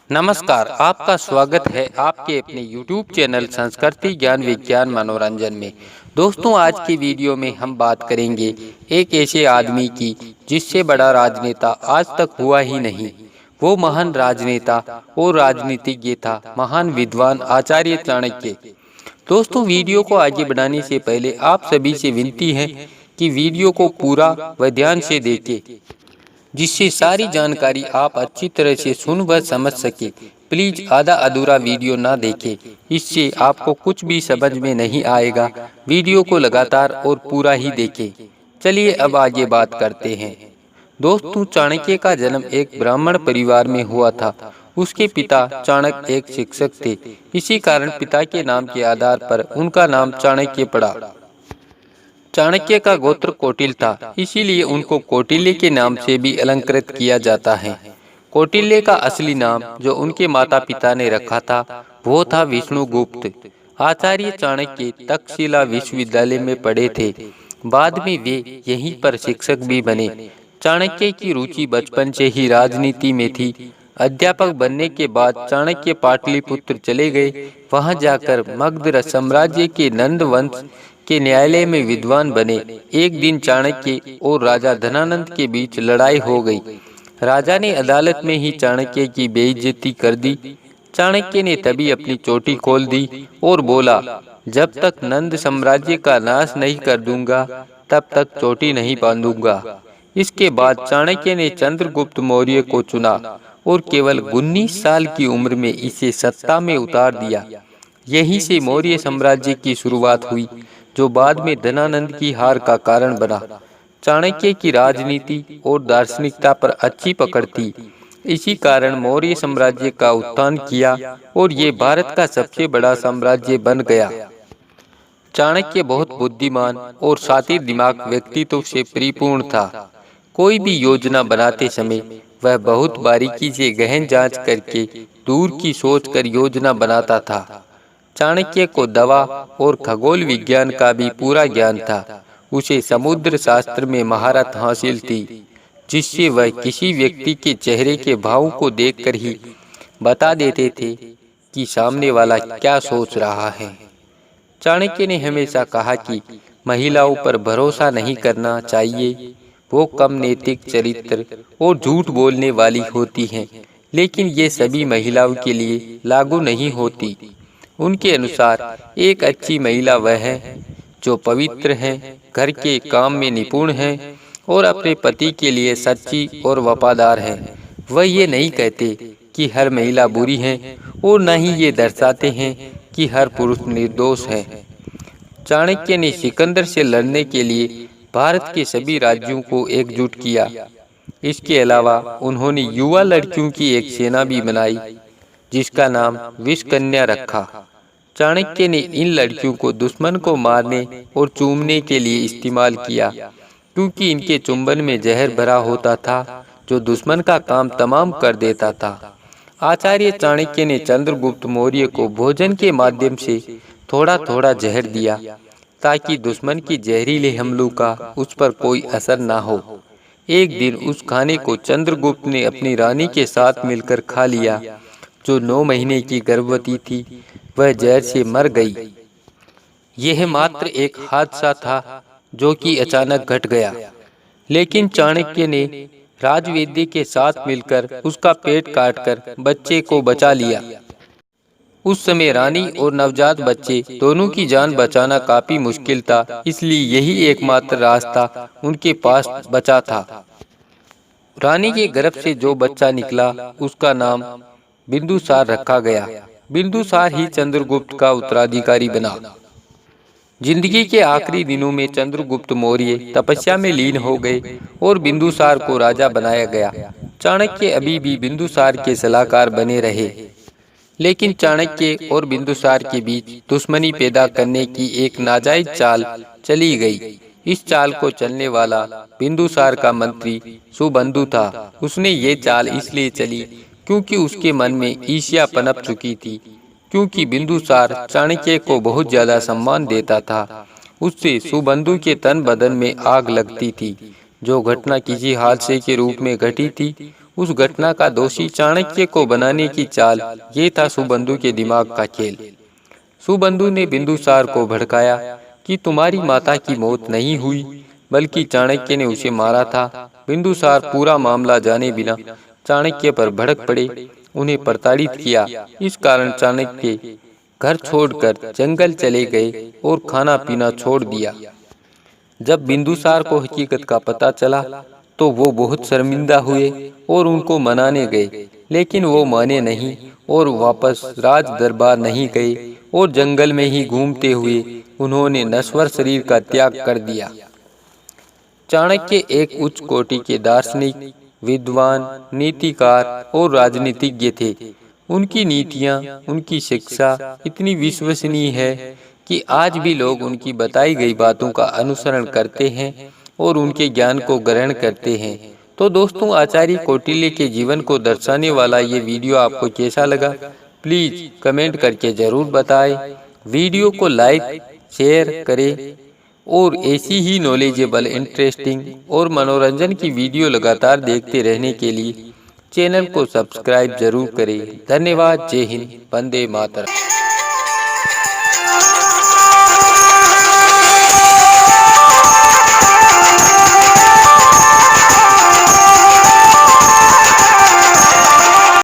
नमस्कार, आपका स्वागत है आपके अपने YouTube चैनल संस्कृति ज्ञान विज्ञान मनोरंजन में। दोस्तों, आज की वीडियो में हम बात करेंगे एक ऐसे आदमी की जिससे बड़ा राजनेता आज तक हुआ ही नहीं। वो महान राजनेता और राजनीतिज्ञ था, महान विद्वान आचार्य चाणक्य। दोस्तों, वीडियो को आगे बढ़ाने से पहले आप सभी से विनती है कि वीडियो को पूरा व ध्यान से देखें, जिससे सारी जानकारी आप अच्छी तरह से सुन व समझ सके। प्लीज आधा अधूरा वीडियो ना देखें, इससे आपको कुछ भी समझ में नहीं आएगा। वीडियो को लगातार और पूरा ही देखें। चलिए अब आगे बात करते हैं। दोस्तों, चाणक्य का जन्म एक ब्राह्मण परिवार में हुआ था। उसके पिता चाणक्य एक शिक्षक थे। इसी कारण पिता के नाम के आधार पर उनका नाम चाणक्य पड़ा। चाणक्य का गोत्र कौटिल्य था, इसीलिए उनको कौटिल्य के नाम से भी अलंकृत किया जाता है। कौटिल्य का असली नाम जो उनके माता पिता ने रखा था वो था विष्णुगुप्त। आचार्य चाणक्य तक्षशिला विश्वविद्यालय में पढ़े थे। बाद में वे यहीं पर शिक्षक भी बने। चाणक्य की रुचि बचपन से ही राजनीति में थी। अध्यापक बनने के बाद चाणक्य पाटलिपुत्र चले गए। वहां जाकर मगध साम्राज्य के नंद वंश के न्यायालय में विद्वान बने। एक दिन चाणक्य और राजा धनानंद के बीच लड़ाई हो गई। राजा ने अदालत में ही चाणक्य की बेइज्जती कर दी। चाणक्य ने तभी अपनी चोटी खोल दी और बोला, जब तक नंद साम्राज्य का नाश नहीं कर दूंगा तब तक चोटी नहीं बांधूंगा। इसके बाद चाणक्य ने चंद्रगुप्त मौर्य को चुना और केवल 19 साल की उम्र में इसे सत्ता में उतार दिया। यहीं से मौर्य साम्राज्य की शुरुआत हुई, जो बाद में धनानंद की हार का कारण बना। चाणक्य की राजनीति और दार्शनिकता पर अच्छी पकड़ थी। इसी कारण मौर्य साम्राज्य का उत्थान किया और ये भारत का सबसे बड़ा साम्राज्य बन गया। चाणक्य बहुत बुद्धिमान और शातिर दिमाग व्यक्तित्व से परिपूर्ण था। कोई भी योजना बनाते समय वह बहुत बारीकी से गहन जांच करके दूर की सोच कर योजना बनाता था। चाणक्य को दवा और खगोल विज्ञान का भी पूरा ज्ञान था। उसे समुद्र शास्त्र में महारत हासिल थी, जिससे वह किसी व्यक्ति के चेहरे के भाव को देखकर ही बता देते थे कि सामने वाला क्या सोच रहा है। चाणक्य ने हमेशा कहा कि महिलाओं पर भरोसा नहीं करना चाहिए। वो कम नैतिक चरित्र और झूठ बोलने वाली होती हैं, लेकिन ये सभी महिलाओं के लिए लागू नहीं होती। उनके अनुसार एक अच्छी महिला वह है जो पवित्र है, घर के काम में निपुण है और अपने पति के लिए सच्ची और वफादार है। वह ये नहीं कहते कि हर महिला बुरी है और न ही ये दर्शाते हैं कि हर पुरुष निर्दोष है। चाणक्य ने सिकंदर से लड़ने के लिए भारत के सभी राज्यों को एकजुट किया। इसके अलावा उन्होंने युवा लड़कियों की एक सेना भी बनाई, जिसका नाम विषकन्या रखा। चाणक्य ने इन लड़कियों को दुश्मन को मारने और चूमने के लिए इस्तेमाल किया, क्योंकि इनके चुंबन में जहर भरा होता था जो दुश्मन का काम तमाम कर देता था। आचार्य चाणक्य ने चंद्रगुप्त मौर्य को भोजन के माध्यम से थोड़ा थोड़ा जहर दिया, ताकि दुश्मन की जहरीले हमलों का उस पर कोई असर ना हो। एक दिन उस खाने को चंद्रगुप्त ने अपनी रानी के साथ मिलकर खा लिया, जो 9 महीने की गर्भवती थी। वह जहर से मर गई। यह मात्र एक हादसा था जो कि अचानक घट गया, लेकिन चाणक्य ने राजवैद्य के साथ मिलकर उसका पेट काटकर बच्चे को बचा लिया। उस समय रानी और नवजात बच्चे दोनों की जान बचाना काफी मुश्किल था, इसलिए यही एकमात्र रास्ता उनके पास बचा था। रानी के गर्भ से जो बच्चा निकला उसका नाम बिंदुसार रखा गया। बिंदुसार ही चंद्रगुप्त का उत्तराधिकारी बना। जिंदगी के आखिरी दिनों में चंद्रगुप्त मौर्य तपस्या में लीन हो गए और बिंदुसार को राजा बनाया गया। चाणक्य अभी भी बिंदुसार के सलाहकार बने रहे, लेकिन चाणक्य और बिंदुसार के बीच दुश्मनी पैदा करने की एक नाजायज चाल चली गई। इस चाल को चलने वाला बिंदुसार का मंत्री सुबंधु था। उसने ये चाल इसलिए चली क्योंकि उसके मन में ईर्ष्या पनप चुकी थी। क्योंकि बिंदुसार चाणक्य को बहुत ज्यादा सम्मान देता था, उससे सुबंधु के तन बदन में आग लगती थी। जो घटना किसी हादसे के रूप में घटी थी, उस घटना का दोषी चाणक्य को बनाने की चाल, ये था सुबंधु के दिमाग का खेल। सुबंधु ने बिंदुसार को भड़काया कि तुम्हारी माता की मौत नहीं हुई, बल्कि चाणक्य ने उसे मारा था। बिंदुसार पूरा मामला जाने बिना चाणक्य पर भड़क पड़े, उन्हें प्रताड़ित किया। इस कारण चाणक्य घर छोड़कर जंगल चले गए और खाना पीना छोड़ दिया। जब बिंदुसार को हकीकत का पता चला तो वो बहुत शर्मिंदा हुए और उनको मनाने गए, लेकिन वो माने नहीं और वापस राज दरबार नहीं गए और जंगल में ही घूमते हुए उन्होंने नश्वर शरीर का त्याग कर दिया। चाणक्य एक उच्च कोटि के दार्शनिक, विद्वान, नीतिकार और राजनीतिज्ञ थे। उनकी नीतियां, उनकी शिक्षा इतनी विश्वसनीय है कि आज भी लोग उनकी बताई गई बातों का अनुसरण करते हैं और उनके ज्ञान को ग्रहण करते हैं। तो दोस्तों, आचार्य कौटिल्य के जीवन को दर्शाने वाला ये वीडियो आपको कैसा लगा, प्लीज कमेंट करके जरूर बताएं। वीडियो को लाइक शेयर करें और ऐसी ही नॉलेजेबल, इंटरेस्टिंग और मनोरंजन की वीडियो लगातार देखते रहने के लिए चैनल को सब्सक्राइब जरूर करें। धन्यवाद। जय हिंद। वंदे मातरम।